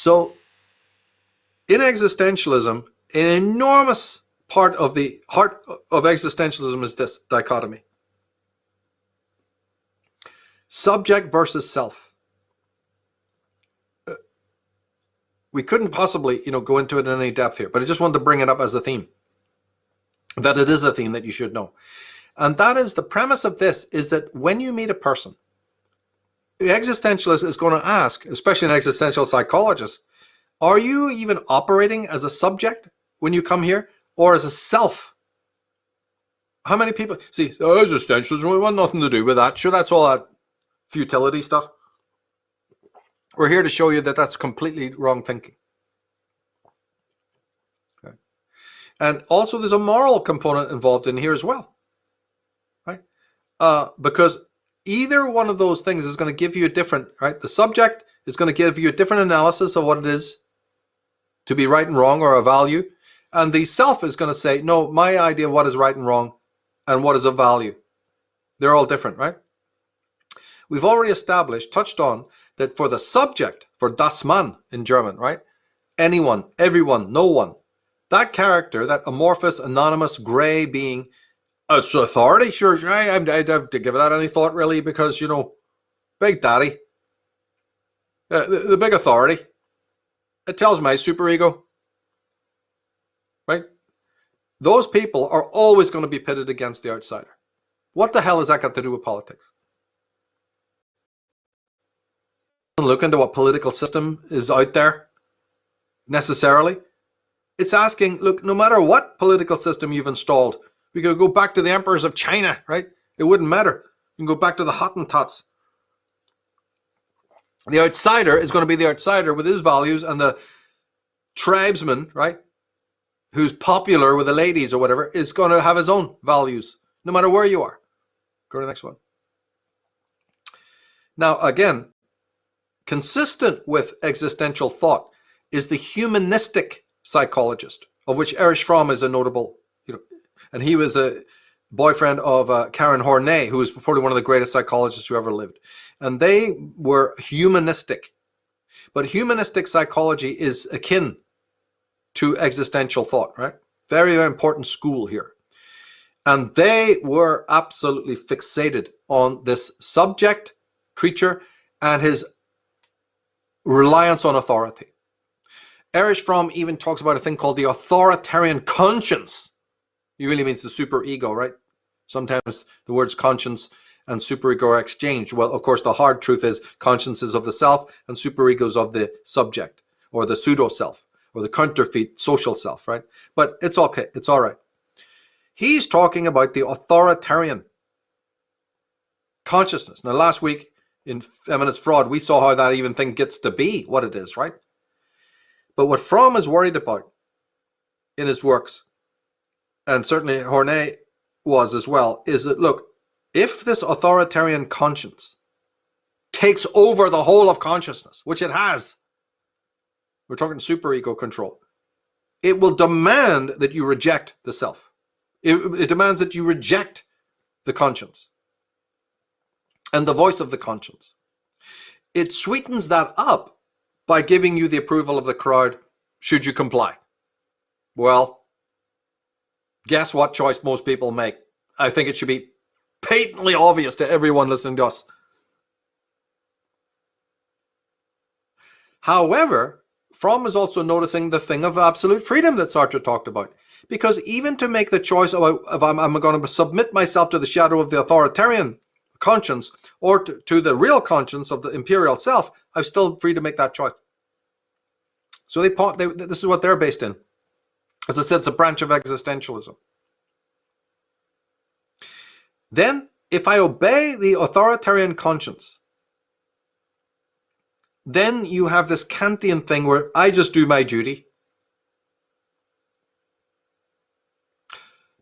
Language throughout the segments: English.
So in existentialism, an enormous part of the heart of existentialism is this dichotomy. Subject versus self. We couldn't possibly, go into it in any depth here, but I just wanted to bring it up as a theme. That it is a theme that you should know. And that is the premise of this, is that when you meet a person, the existentialist is going to ask, especially an existential psychologist, are you even operating as a subject when you come here, or as a self? How many people see existentialism? We want nothing to do with that. Sure, that's all that futility stuff. We're here to show you that that's completely wrong thinking. Okay. And also there's a moral component involved in here as well, right? Because either one of those things is going to give you a different, right? The subject is going to give you a different analysis of what it is to be right and wrong, or a value. And the self is going to say, no, my idea of what is right and wrong and what is a value, they're all different, right? We've already established, touched on, that for the subject, for das Mann in German, right? Anyone, everyone, no one. That character, that amorphous, anonymous, gray being, it's authority, sure. I'd have to give that any thought, really, because, Big Daddy, the big authority, it tells my superego, right? Those people are always going to be pitted against the outsider. What the hell has that got to do with politics? Look into what political system is out there necessarily. It's asking, look, no matter what political system you've installed, we could go back to the emperors of China, right? It wouldn't matter. You can go back to the Hottentots. The outsider is going to be the outsider with his values, and the tribesman, right, who's popular with the ladies or whatever, is going to have his own values, no matter where you are. Go to the next one. Now, again, consistent with existential thought is the humanistic psychologist, of which Erich Fromm is a notable, and he was a boyfriend of Karen Horney, who was probably one of the greatest psychologists who ever lived. And they were humanistic. But humanistic psychology is akin to existential thought, right? Very, very important school here. And they were absolutely fixated on this subject, creature, and his reliance on authority. Erich Fromm even talks about a thing called the authoritarian conscience. He really means the superego, right? Sometimes the words conscience and superego are exchanged. Well, of course, the hard truth is conscience is of the self and superegos of the subject, or the pseudo-self, or the counterfeit social self, right? But it's okay. It's all right. He's talking about the authoritarian consciousness. Now, last week in Feminist Fraud, we saw how that even thing gets to be what it is, right? But what Fromm is worried about in his works, and certainly Horney was as well, is that, look, if this authoritarian conscience takes over the whole of consciousness, which it has, we're talking superego control, it will demand that you reject the self. It demands that you reject the conscience and the voice of the conscience. It sweetens that up by giving you the approval of the crowd should you comply. Well, guess what choice most people make? I think it should be patently obvious to everyone listening to us. However, Fromm is also noticing the thing of absolute freedom that Sartre talked about. Because even to make the choice of I'm going to submit myself to the shadow of the authoritarian conscience or to the real conscience of the imperial self, I'm still free to make that choice. So this is what they're based in. As I said, it's a branch of existentialism. Then, if I obey the authoritarian conscience, then you have this Kantian thing where I just do my duty.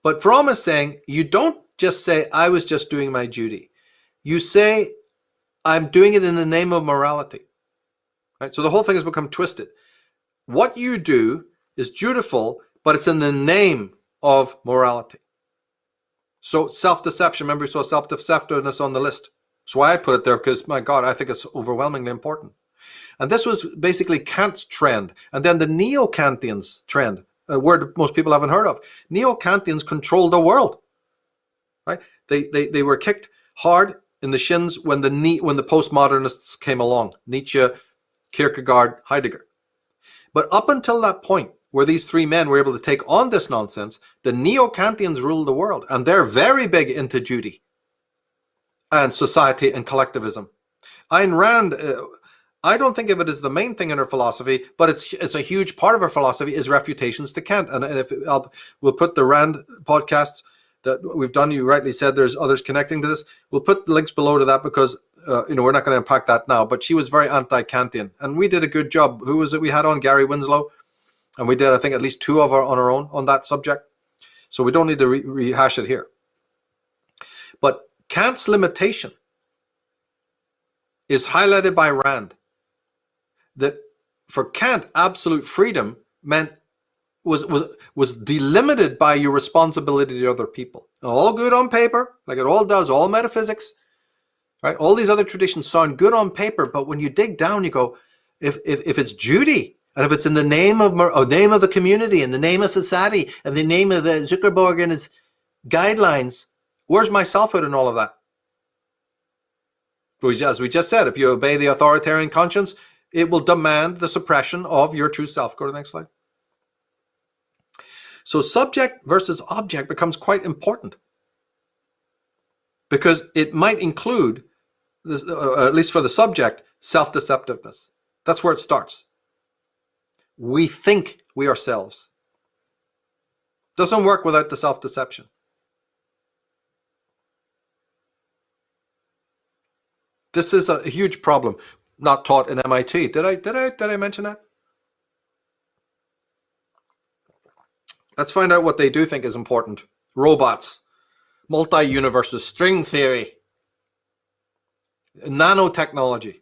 But Fromm is saying, you don't just say, I was just doing my duty. You say, I'm doing it in the name of morality. Right? So the whole thing has become twisted. What you do is dutiful, but it's in the name of morality. So self-deception, remember we saw self-deceptiveness on the list. That's why I put it there, because my God, I think it's overwhelmingly important. And this was basically Kant's trend. And then the Neo-Kantians trend, a word most people haven't heard of. Neo-Kantians controlled the world, right? They were kicked hard in the shins when the postmodernists came along, Nietzsche, Kierkegaard, Heidegger. But up until that point, where these three men were able to take on this nonsense, the Neo-Kantians ruled the world, and they're very big into duty and society and collectivism. Ayn Rand, I don't think of it as the main thing in her philosophy, but it's a huge part of her philosophy is refutations to Kant. And if we'll put the Rand podcasts that we've done, you rightly said there's others connecting to this. We'll put links below to that because we're not going to unpack that now. But she was very anti-Kantian, and we did a good job. Who was it we had on? Gary Winslow, and we did, I think, at least two of our on our own on that subject. So we don't need to rehash it here. But Kant's limitation is highlighted by Rand. That for Kant, absolute freedom meant was delimited by your responsibility to other people. All good on paper, like it all does, all metaphysics, right? All these other traditions sound good on paper, but when you dig down, you go, if it's duty, and if it's in the name of the community, in the name of society, and the name of Zuckerberg and his guidelines, where's my selfhood in all of that? As we just said, if you obey the authoritarian conscience, it will demand the suppression of your true self. Go to the next slide. So subject versus object becomes quite important because it might include, at least for the subject, self-deceptiveness. That's where it starts. We think we are selves. Doesn't work without the self-deception. This is a huge problem, not taught in MIT. Did I mention that? Let's find out what they do think is important. Robots, multi-universes, string theory, nanotechnology.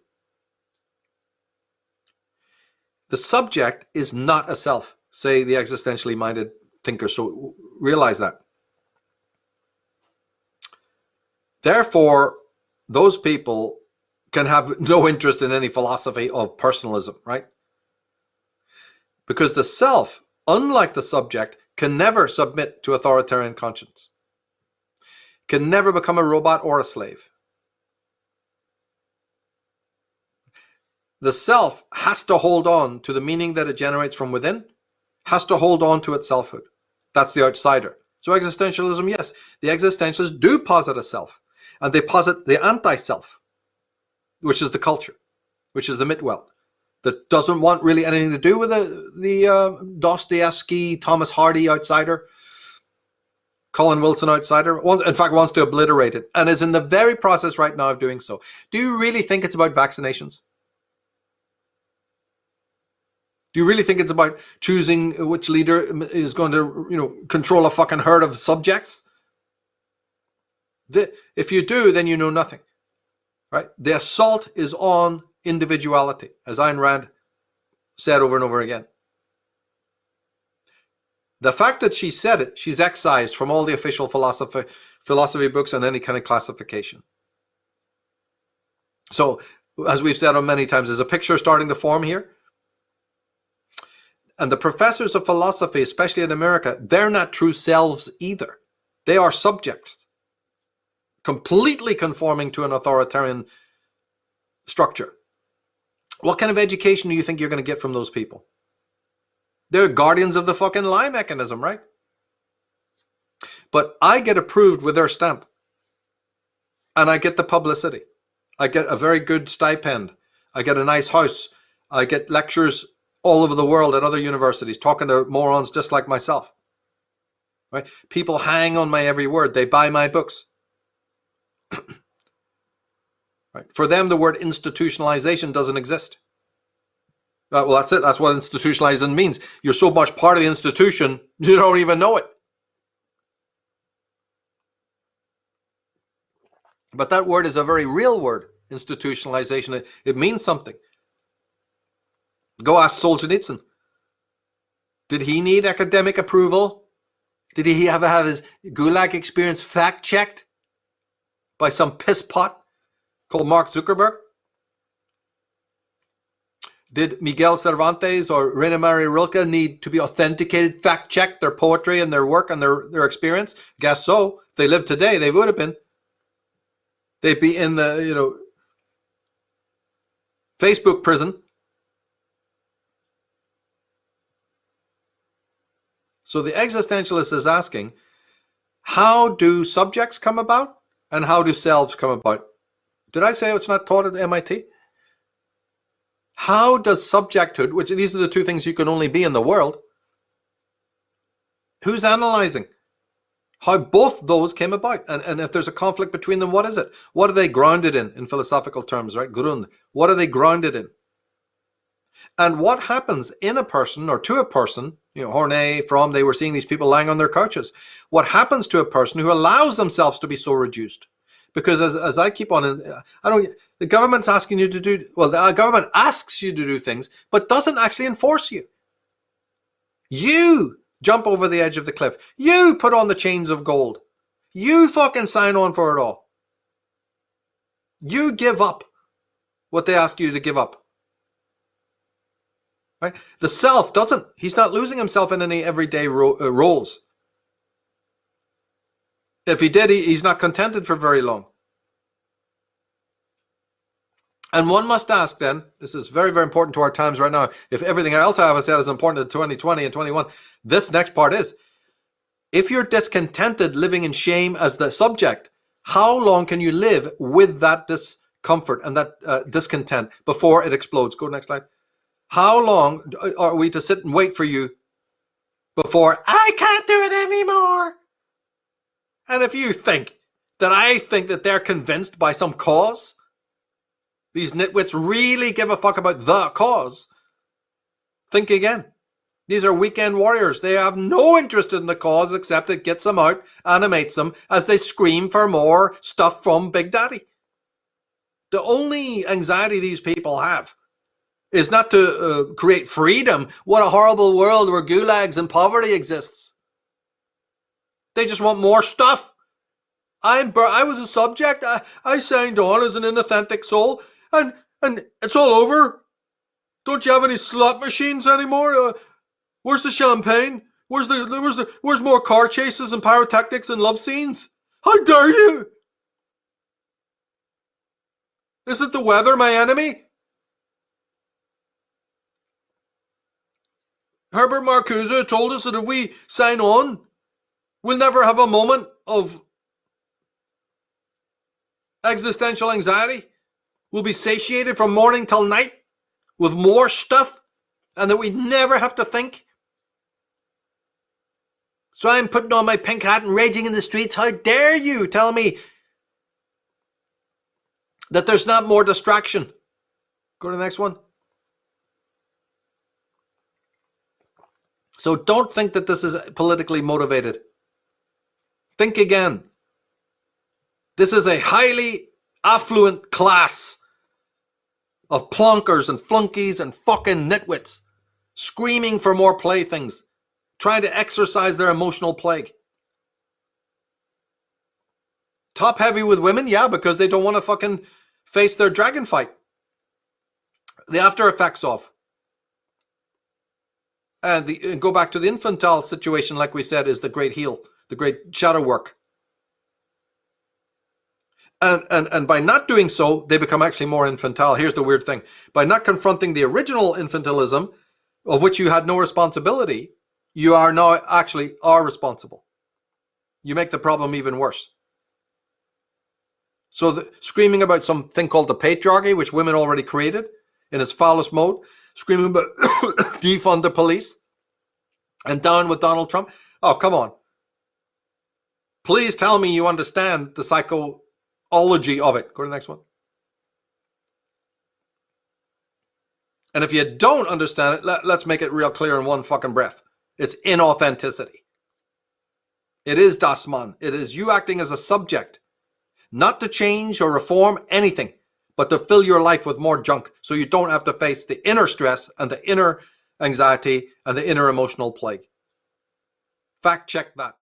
The subject is not a self, say the existentially minded thinkers. So realize that. Therefore, those people can have no interest in any philosophy of personalism, right? Because the self, unlike the subject, can never submit to authoritarian conscience, can never become a robot or a slave. The self has to hold on to the meaning that it generates from within, has to hold on to its selfhood. That's the outsider. So existentialism, yes, the existentialists do posit a self, and they posit the anti-self, which is the culture, which is the Mitwelt, that doesn't want really anything to do with the Dostoevsky, Thomas Hardy outsider, Colin Wilson outsider, in fact wants to obliterate it, and is in the very process right now of doing so. Do you really think it's about vaccinations? Do you really think it's about choosing which leader is going to, control a fucking herd of subjects? If you do, then you know nothing, right? The assault is on individuality, as Ayn Rand said over and over again. The fact that she said it, she's excised from all the official philosophy books and any kind of classification. So, as we've said on many times, there's a picture starting to form here. And the professors of philosophy, especially in America, they're not true selves either. They are subjects, completely conforming to an authoritarian structure. What kind of education do you think you're going to get from those people? They're guardians of the fucking lie mechanism, right? But I get approved with their stamp. And I get the publicity. I get a very good stipend. I get a nice house. I get lectures all over the world at other universities, talking to morons just like myself. Right? People hang on my every word. They buy my books. Right? For them, the word institutionalization doesn't exist. Well, that's it. That's what institutionalization means. You're so much part of the institution, you don't even know it. But that word is a very real word, institutionalization. It means something. Go ask Solzhenitsyn. Did he need academic approval? Did he have his Gulag experience fact-checked by some pisspot called Mark Zuckerberg? Did Miguel Cervantes or Reina Maria Rilke need to be authenticated, fact-checked, their poetry and their work and their experience? Guess so. If they lived today, they would have been. They'd be in the, Facebook prison. So the existentialist is asking, how do subjects come about and how do selves come about? Did I say it's not taught at MIT? How does subjecthood, which these are the two things you can only be in the world, who's analyzing how both those came about? And if there's a conflict between them, what is it? What are they grounded in philosophical terms, right? Grund. What are they grounded in? And what happens in a person or to a person, Horney, Fromm, they were seeing these people lying on their couches. What happens to a person who allows themselves to be so reduced? Because as I keep on, the government's asking you to do, the government asks you to do things, but doesn't actually enforce you. You jump over the edge of the cliff. You put on the chains of gold. You fucking sign on for it all. You give up what they ask you to give up. Right? The self doesn't. He's not losing himself in any everyday roles. If he did, he's not contented for very long. And one must ask then, this is very, very important to our times right now. If everything else I have said is important to 2020 and 21, this next part is, if you're discontented living in shame as the subject, how long can you live with that discomfort and that discontent before it explodes? Go next slide. How long are we to sit and wait for you before I can't do it anymore? And if you think that I think that they're convinced by some cause, these nitwits really give a fuck about the cause, think again. These are weekend warriors. They have no interest in the cause except it gets them out, animates them as they scream for more stuff from Big Daddy. The only anxiety these people have is not to create freedom. What a horrible world where gulags and poverty exists. They just want more stuff. I was a subject. I signed on as an inauthentic soul, and it's all over. Don't you have any slot machines anymore? Where's the champagne? Where's more car chases and pyrotechnics and love scenes? How dare you? Isn't the weather my enemy? Herbert Marcuse told us that if we sign on, we'll never have a moment of existential anxiety. We'll be satiated from morning till night with more stuff, and that we never have to think. So I'm putting on my pink hat and raging in the streets. How dare you tell me that there's not more distraction? Go to the next one. So don't think that this is politically motivated. Think again. This is a highly affluent class of plonkers and flunkies and fucking nitwits screaming for more playthings, trying to exercise their emotional plague. Top heavy with women, yeah, because they don't want to fucking face their dragon fight. The after effects of. And go back to the infantile situation, like we said, is the great heal, the great shadow work. And by not doing so, they become actually more infantile. Here's the weird thing. By not confronting the original infantilism, of which you had no responsibility, you are now actually are responsible. You make the problem even worse. So screaming about something called the patriarchy, which women already created in its foulest mode, screaming about defund the police and down with Donald Trump. Oh, come on. Please tell me you understand the psychology of it. Go to the next one. And if you don't understand it, let's make it real clear in one fucking breath. It's inauthenticity. It is Das Mann. It is you acting as a subject, not to change or reform anything, but to fill your life with more junk so you don't have to face the inner stress and the inner anxiety and the inner emotional plague. Fact check that.